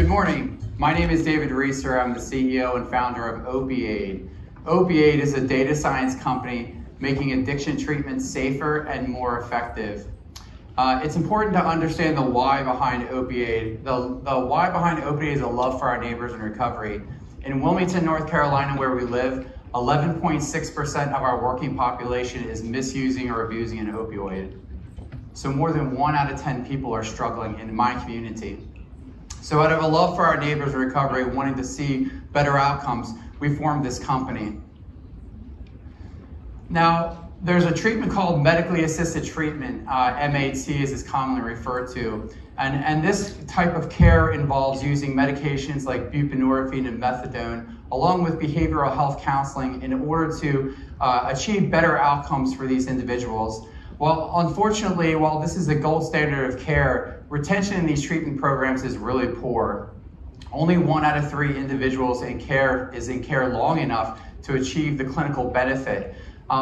Good morning. My name is David Reeser. I'm the CEO and founder of OpiAid. OpiAid is a data science company making addiction treatment safer and more effective. It's important to understand the why behind OpiAid. The why behind OpiAid is a love for our neighbors in recovery. In Wilmington, North Carolina, where we live, 11.6% of our working population is misusing or abusing an opioid. So more than 1 out of 10 people are struggling in my community. So out of a love for our neighbors in recovery, wanting to see better outcomes, we formed this company. Now, there's a treatment called medically assisted treatment, MAT as it's commonly referred to. And this type of care involves using medications like buprenorphine and methadone, along with behavioral health counseling in order to achieve better outcomes for these individuals. Well, unfortunately, while this is the gold standard of care, retention in these treatment programs is really poor. Only 1 out of 3 individuals is in care long enough to achieve the clinical benefit.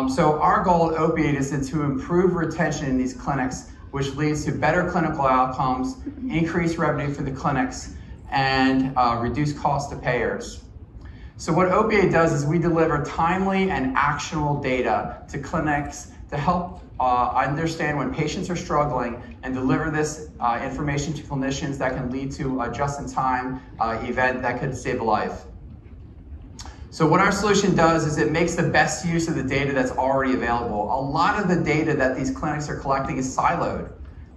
So our goal at OpiAid is to improve retention in these clinics, which leads to better clinical outcomes, increased revenue for the clinics, and reduced cost to payers. So what OpiAid does is we deliver timely and actionable data to clinics to help understand when patients are struggling and deliver this information to clinicians that can lead to a just-in-time event that could save a life. So what our solution does is it makes the best use of the data that's already available. A lot of the data that these clinics are collecting is siloed.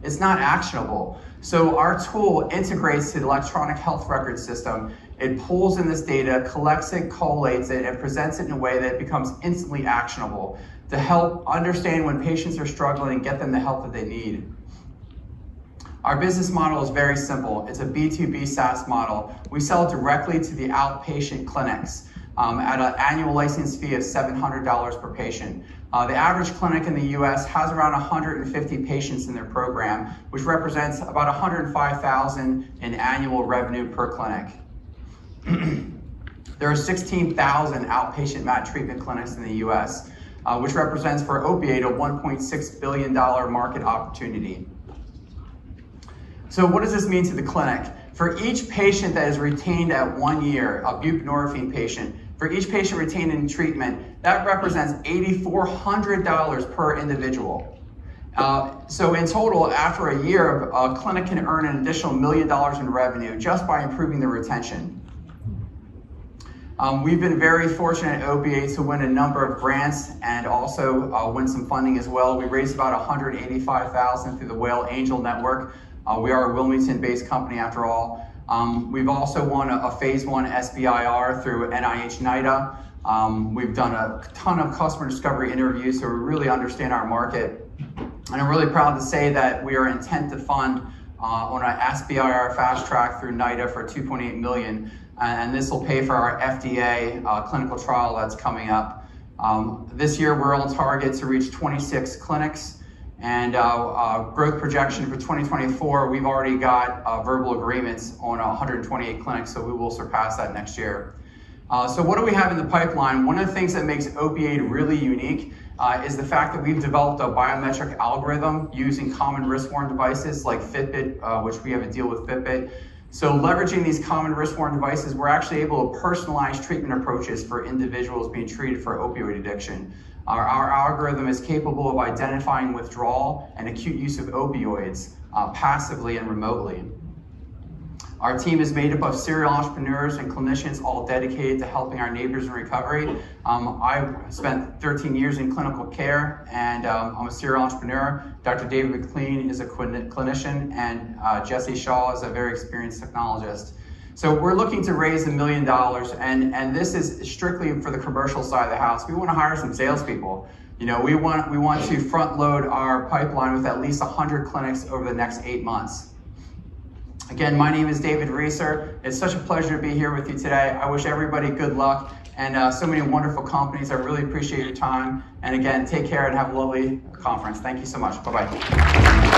It's not actionable. So our tool integrates to the electronic health record system. It pulls in this data, collects it, collates it, and presents it in a way that it becomes instantly actionable to help understand when patients are struggling and get them the help that they need. Our business model is very simple. It's a B2B SaaS model. We sell directly to the outpatient clinics at an annual license fee of $700 per patient. The average clinic in the US has around 150 patients in their program, which represents about $105,000 in annual revenue per clinic. There are 16,000 outpatient MAT treatment clinics in the US, which represents for OpiAid a $1.6 billion market opportunity. So what does this mean to the clinic? For each patient that is retained at 1 year, a buprenorphine patient, for each patient retained in treatment, that represents $8,400 per individual. So in total, after a year, a clinic can earn an additional $1 million in revenue just by improving the retention. We've been very fortunate at OpiAid to win a number of grants and also win some funding as well. We raised about $185,000 through the Whale Angel Network. We are a Wilmington-based company after all. We've also won a phase 1 SBIR through NIH NIDA. We've done a ton of customer discovery interviews, so we really understand our market. And I'm really proud to say that we are intent to fund on an SBIR fast track through NIDA for $2.8 million. And this will pay for our FDA clinical trial that's coming up. This year, we're on target to reach 26 clinics. And growth projection for 2024, we've already got verbal agreements on 128 clinics, so we will surpass that next year. So what do we have in the pipeline? One of the things that makes OpiAid really unique is the fact that we've developed a biometric algorithm using common wrist-worn devices like Fitbit, which we have a deal with Fitbit. So leveraging these common wrist-worn devices, we're actually able to personalize treatment approaches for individuals being treated for opioid addiction. Our algorithm is capable of identifying withdrawal and acute use of opioids passively and remotely. Our team is made up of serial entrepreneurs and clinicians all dedicated to helping our neighbors in recovery. I spent 13 years in clinical care and I'm a serial entrepreneur. Dr. David McLean is a clinician and Jesse Shaw is a very experienced technologist. So we're looking to raise $1 million, and this is strictly for the commercial side of the house. We want to hire some salespeople. You know, we want to front load our pipeline with at least 100 clinics over the next 8 months. Again, my name is David Reeser. It's such a pleasure to be here with you today. I wish everybody good luck and so many wonderful companies. I really appreciate your time. And again, take care and have a lovely conference. Thank you so much. Bye-bye.